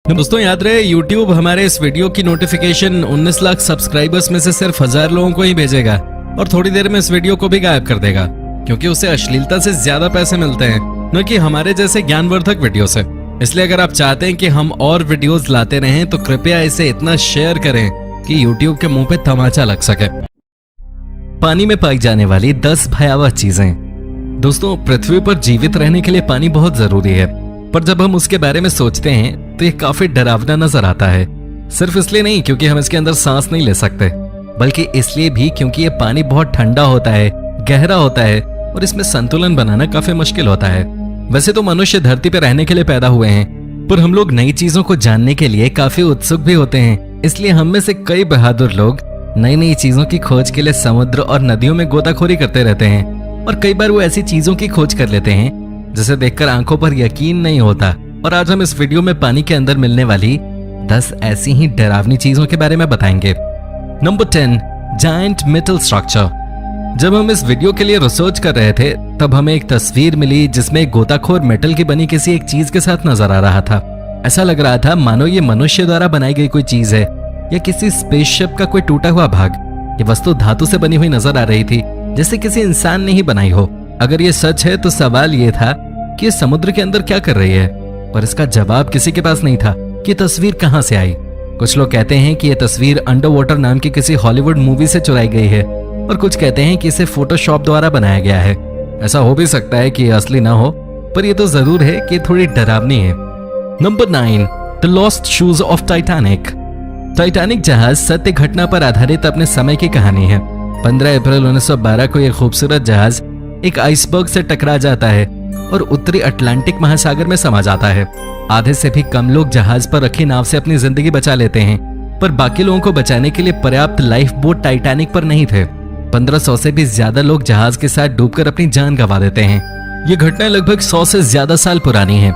दोस्तों याद रहे, YouTube हमारे इस वीडियो की नोटिफिकेशन 19 लाख सब्सक्राइबर्स में से सिर्फ 1000 लोगों को ही भेजेगा और थोड़ी देर में इस वीडियो को भी गायब कर देगा, क्योंकि उसे अश्लीलता से ज्यादा पैसे मिलते हैं, न कि हमारे जैसे ज्ञानवर्धक वीडियो से। इसलिए अगर आप चाहते हैं कि हम और वीडियोस लाते रहें तो कृपया इसे इतना शेयर करें कि YouTube के मुंह पे तमाचा लग सके। पानी में पाई जाने वाली 10 भयावह चीजें। दोस्तों, पृथ्वी पर जीवित रहने के लिए पानी बहुत जरूरी है, पर जब हम उसके बारे में सोचते हैं तो ये काफी डरावना नजर आता है। सिर्फ इसलिए नहीं क्योंकि हम इसके अंदर सांस नहीं ले सकते, बल्कि इसलिए भी क्योंकि ये पानी बहुत ठंडा होता है, गहरा होता है और इसमें संतुलन बनाना काफी मुश्किल होता है। वैसे तो मनुष्य धरती पर रहने के लिए पैदा हुए हैं, पर हम लोग नई चीजों को जानने के लिए काफी उत्सुक भी होते हैं। इसलिए हम में से कई बहादुर लोग नई नई चीजों की खोज के लिए समुद्र और नदियों में गोताखोरी करते रहते हैं, और कई बार वो ऐसी चीजों की खोज कर लेते हैं जिसे देखकर आंखों पर यकीन नहीं होता। और आज हम इस वीडियो में पानी के अंदर मिलने वाली 10 ऐसी ही डरावनी चीजों के बारे में बताएंगे। Number 10, giant metal structure. जब हम इस वीडियो के लिए रिसर्च कर रहे थे तब हमें एक तस्वीर मिली जिसमें एक गोताखोर मेटल की बनी किसी एक चीज के साथ नजर आ रहा था। ऐसा लग रहा था मानो ये मनुष्य द्वारा बनाई गई कोई चीज है या किसी स्पेसशिप का कोई टूटा हुआ भाग। ये वस्तु धातु से बनी हुई नजर आ रही थी, जैसे किसी इंसान ने ही बनाई हो। अगर ये सच है तो सवाल ये था कि ये समुद्र के अंदर क्या कर रही है, पर इसका जवाब किसी के पास नहीं था कि तस्वीर कहां से आई। कुछ लोग कहते हैं कि यह तस्वीर अंडर वाटर नाम की किसी हॉलीवुड मूवी से चुराई गई है, और कुछ कहते हैं कि इसे फोटोशॉप द्वारा बनाया गया है। ऐसा हो भी सकता है कि यह असली ना हो, पर यह तो जरूर है कि थोड़ी डरावनी है। Number 9, the lost shoes of Titanic. Titanic जहाज सत्य घटना पर आधारित अपने समय की कहानी है। 15 अप्रैल 1912 को यह खूबसूरत जहाज एक आइसबर्ग से टकरा जाता है और उत्तरी अटलांटिक महासागर में समा जाता है। आधे से भी कम लोग जहाज पर रखी नाव से अपनी जिंदगी बचा लेते हैं, पर बाकी लोगों को बचाने के लिए पर्याप्त लाइफ बोट टाइटैनिक पर नहीं थे। 1500 से भी ज्यादा लोग जहाज के साथ डूबकर अपनी जान गंवा देते हैं। ये घटना लगभग 100 से ज्यादा साल पुरानी है,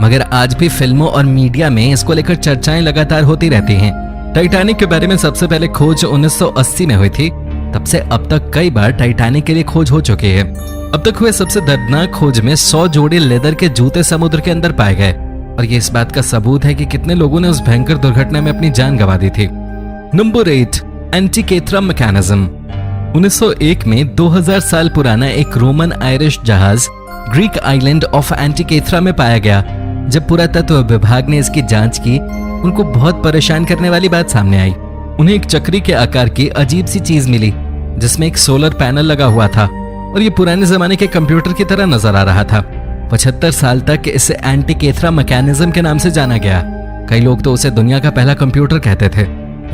मगर आज भी फिल्मों और मीडिया में इसको लेकर चर्चाएं लगातार होती रहती हैं। टाइटैनिक के बारे में सबसे पहले खोज 1980 में हुई थी। तब से अब तक कई बार टाइटैनिक के लिए खोज हो चुकी है। अब तक हुए सबसे दर्दनाक खोज में 100 जोड़ी लेदर के जूते समुद्र के अंदर पाए गए, और ये इस बात का सबूत है कि कितने लोगों ने उस भयंकर दुर्घटना में अपनी जान गंवा दी थी। Number 8, एंटिकेथ्रा mechanism. 1901 में 2000 साल पुराना एक रोमन आयरिश जहाज ग्रीक आइलैंड ऑफ एंटिकेथ्रा में पाया गया। जब पुरातत्व विभाग ने इसकी जांच की, उनको बहुत परेशान करने वाली बात सामने आई। उन्हें एक चक्री के आकार की अजीब सी चीज मिली जिसमें एक सोलर पैनल लगा हुआ था, और ये पुराने जमाने के कंप्यूटर की तरह नजर आ रहा था। 75 साल तक इसे एंटिकेथ्रा मैकेनिज्म के नाम से जाना गया। कई लोग तो उसे दुनिया का पहला कंप्यूटर कहते थे।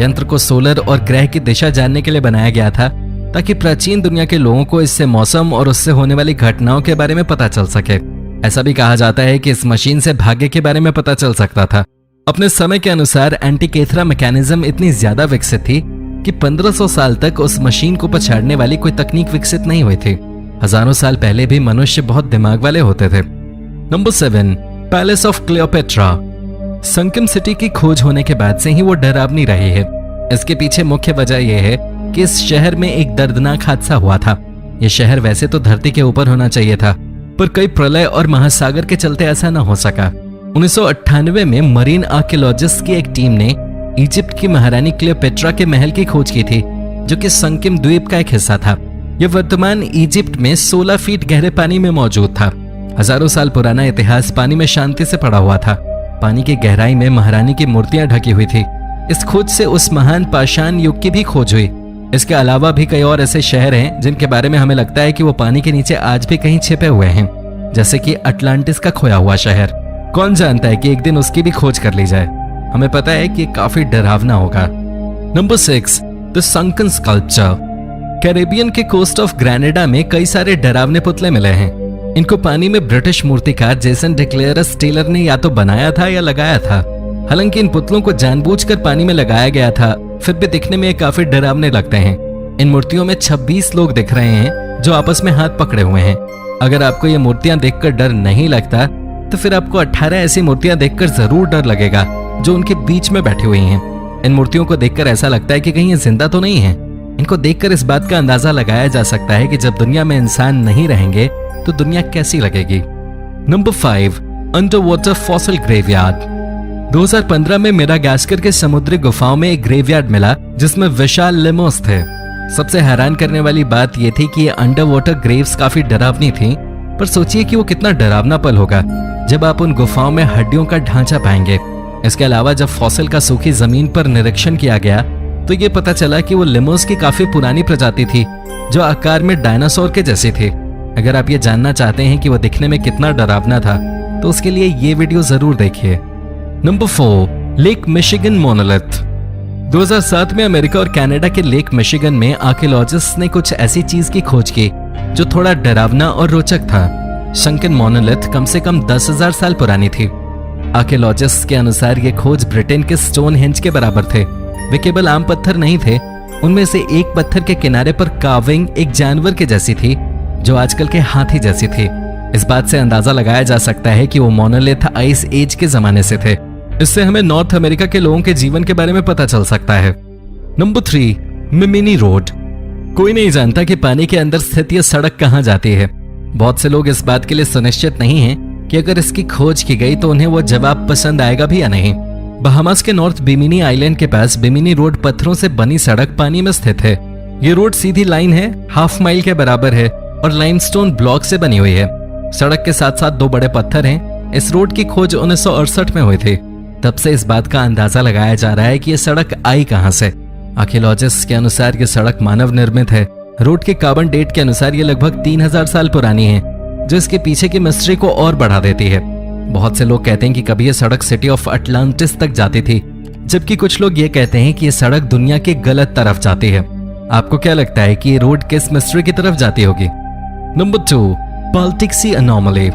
यंत्र को सोलर और ग्रह की दिशा जानने के लिए बनाया गया था, ताकि प्राचीन दुनिया के लोगों को इससे मौसम और उससे होने वाली घटनाओं के बारे में पता चल सके। ऐसा भी कहा जाता है कि इस मशीन से भाग्य के बारे में पता चल सकता था। अपने समय के अनुसार एंटिकेथ्रा मैकेनिज्म इतनी ज्यादा विकसित थी कि 1500 साल तक उस मशीन को पछाड़ने वाली कोई तकनीक विकसित नहीं हुई थी। हजारों साल पहले भी मनुष्य बहुत दिमाग वाले होते थे। Number 7, palace of Cleopatra. Sunken city की खोज होने के बाद से ही वो डरावनी रही है। इसके पीछे मुख्य वजह यह है कि इस शहर में एक दर्दनाक हादसा हुआ था। यह शहर वैसे तो धरती के ऊपर होना चाहिए था, पर कई प्रलय और महासागर के चलते ऐसा न हो सका। 1998 में मरीन आर्कियोलॉजिस्ट की एक टीम ने इजिप्ट की महारानी क्लियोपेट्रा के महल की खोज की थी, जो कि संकिम द्वीप का एक हिस्सा था। यह वर्तमान इजिप्ट में 16 फीट गहरे पानी में मौजूद था। हजारों साल पुराना इतिहास पानी में शांति से पड़ा हुआ था। पानी की गहराई में महारानी की मूर्तियां ढकी हुई थी। इस खोज से उस महान पाषाण युग की भी खोज हुई। इसके अलावा भी कई और ऐसे शहर हैं जिनके बारे में हमें लगता है कि वो पानी के नीचे आज भी कहीं छिपे हुए हैं, जैसे कि अटलांटिस का खोया हुआ शहर। कौन जानता है कि एक दिन उसकी भी खोज कर ली जाए। हमें पता है कि काफी डरावना होगा। Number 6, the sunken sculpture. Caribbean के कोस्ट ऑफ ग्रेनेडा में कई सारे डरावने पुतले मिले हैं। इनको पानी में ब्रिटिश मूर्तिकार जेसन डिक्लेयरस टेलर ने या तो बनाया था या लगाया था। हालांकि इन पुतलों को जानबूझकर पानी में लगाया गया था, फिर भी दिखने में ये काफी डरावने लगते हैं। इन मूर्तियों में 26 लोग दिख रहे हैं जो आपस में हाथ पकड़े हुए हैं। अगर आपको ये मूर्तियां देखकर डर नहीं लगता तो फिर आपको 18 ऐसी मूर्तियां देखकर जरूर डर लगेगा जो उनके बीच में बैठी हुई हैं। इन मूर्तियों को देखकर ऐसा लगता है कि कहीं ये जिंदा तो नहीं है। इनको देखकर इस बात का अंदाजा लगाया जा सकता है कि जब दुनिया में इंसान नहीं रहेंगे तो दुनिया कैसी लगेगी। Number 5, under water fossil graveyard. 2015 में मेडागास्कर के समुद्री गुफाओं में एक ग्रेवयार्ड मिला जिसमें विशाल लेमोस थे। सबसे हैरान करने वाली बात यह थी कि ये अंडर वाटर ग्रेव्स काफी डरावनी थी, पर सोचिए कि वो कितना डरावना पल होगा जब आप उन गुफाओं में हड्डियों का ढांचा पाएंगे। इसके अलावा जब फॉसिल का सूखी जमीन पर निरीक्षण किया गया तो ये पता चला कि वो लेमोस की काफी पुरानी प्रजाति थी जो आकार में डायनासोर के जैसी थी। अगर आप ये जानना चाहते हैं कि वो दिखने में कितना डरावना था तो उसके लिए ये वीडियो जरूर देखिए। Number 4, lake Michigan monolith. 2007 में अमेरिका और कनाडा के लेक मिशिगन में आर्कियोलॉजिस्ट ने कुछ ऐसी चीज की खोज की जो थोड़ा डरावना और रोचक था। शंकन मोनोलिथ कम से कम 10,000 साल पुरानी थी। आर्कियोलॉजिस्ट के अनुसार ये खोज ब्रिटेन के स्टोनहेंज के बराबर थे। वे केवल आम पत्थर नहीं थे, उनमें से एक पत्थर के किनारे पर कार्विंग एक जानवर के जैसी थी जो आजकल के हाथी जैसी थी। इस बात से अंदाजा लगाया जा सकता है कि वो मोनोलिथ आइस एज के जमाने से थे। इससे हमें नॉर्थ अमेरिका के लोगों के जीवन के बारे में पता चल सकता है। नंबर 3, मिमिनी रोड। कोई नहीं जानता कि पानी के अंदर स्थित यह सड़क कहां जाती है। बहुत से लोग इस बात के लिए सुनिश्चित नहीं हैं कि अगर इसकी खोज की गई तो उन्हें वो जवाब पसंद आएगा भी या नहीं। बहामास के नॉर्थ बिमिनी आइलैंड के पास बिमिनी रोड पत्थरों से बनी सड़क पानी में स्थित है। ये रोड सीधी लाइन है, हाफ माइल के बराबर है और लाइमस्टोन ब्लॉक से बनी हुई है। सड़क के साथ साथ 2 बड़े पत्थर हैं। इस रोड की खोज 1968 में हुई थी। तब से इस बात का अंदाजा लगाया जा रहा है कि यह सड़क आई कहां से। आर्कियोलॉजिस्ट के अनुसार यह सड़क मानव निर्मित है। रोड के कार्बन डेट के अनुसार यह लगभग 3000 साल पुरानी है, जो इसके पीछे की मिस्ट्री को और बढ़ा देती है। बहुत से लोग कहते हैं कि कभी यह सड़क सिटी ऑफ अटलांटिस तक जाती थी, जबकि कुछ लोग ये कहते हैं कि यह सड़क दुनिया के गलत तरफ जाती है। आपको क्या लगता है कि ये रोड किस मिस्ट्री की तरफ जाती होगी? नंबर 2, बाल्टिक सी अनोमली।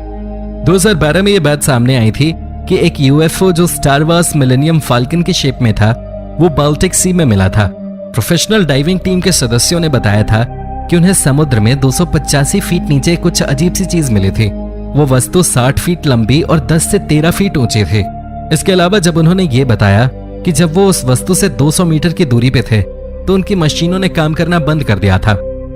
2012 में यह बात सामने आई थी कि एक यूएफओ जो स्टार वार्स मिलेनियम फाल्कन की शेप में था वो बाल्टिक सी में मिला था। प्रोफेशनल डाइविंग टीम के सदस्यों ने बताया था कि उन्हें समुद्र में 285 फीट नीचे कुछ अजीब सी चीज मिली थी। वो वस्तु 60 फीट लंबी और 10 से 13 फीट ऊंची थी। इसके अलावा जब उन्होंने ये बताया कि जब वो उस वस्तु से 200 मीटर की दूरी पे थे तो उनकी मशीनों ने काम करना बंद कर दिया था।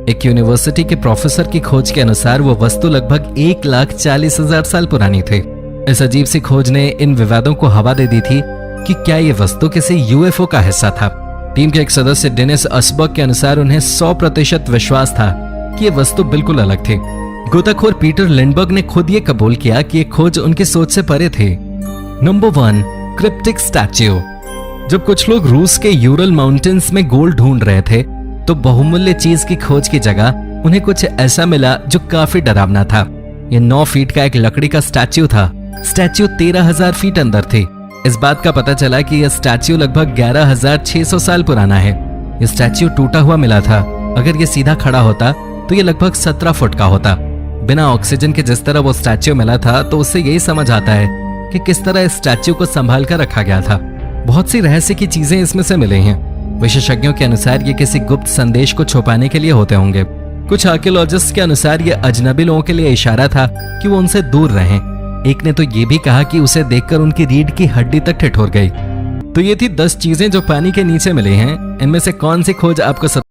एक यूनिवर्सिटी के प्रोफेसर की खोज के अनुसार वो वस्तु लगभग 1,40,000 साल पुरानी थी। इस अजीब सी खोज ने इन विवादों को हवा दे दी थी कि क्या ये वस्तु किसी यूएफओ का हिस्सा था। टीम के एक सदस्य डेनिस असबर्ग के अनुसार उन्हें 100% विश्वास था कि ये वस्तु बिल्कुल अलग थी। गोताखोर पीटर लिंडबर्ग ने खुद ये कबूल किया कि ये खोज उनकी सोच से परे थी। Number 1, cryptic statue. जब कुछ लोग रूस के यूरल माउंटेन्स में गोल्ड ढूंढ रहे थे तो बहुमूल्य चीज की खोज की जगह उन्हें कुछ ऐसा मिला जो काफी डरावना था। ये 9 फीट का एक लकड़ी का स्टैच्यू था। स्टैच्यू 13,000 फीट अंदर थी। इस बात का पता चला कि यह स्टैच्यू लगभग 11,600 साल पुराना है। यह स्टैच्यू टूटा हुआ मिला था। अगर यह सीधा खड़ा होता तो यह लगभग 17 फुट का होता। बिना ऑक्सीजन के जिस तरह वो स्टैच्यू मिला था तो उससे यही समझ आता है कि किस तरह इस स्टैच्यू को संभाल कर रखा गया था। बहुत सी रहस्य की चीजें इसमें से मिली हैं। विशेषज्ञों के अनुसार ये किसी गुप्त संदेश को छुपाने के लिए होते होंगे। कुछ आर्कियोलॉजिस्ट के अनुसार ये अजनबी लोगों के लिए इशारा था कि वो उनसे दूर रहें। एक ने तो ये भी कहा कि उसे देखकर उनकी रीढ़ की हड्डी तक ठिठुर गई। तो ये थी 10 चीजें जो पानी के नीचे मिली हैं। इनमें से कौन सी खोज आपको सबसे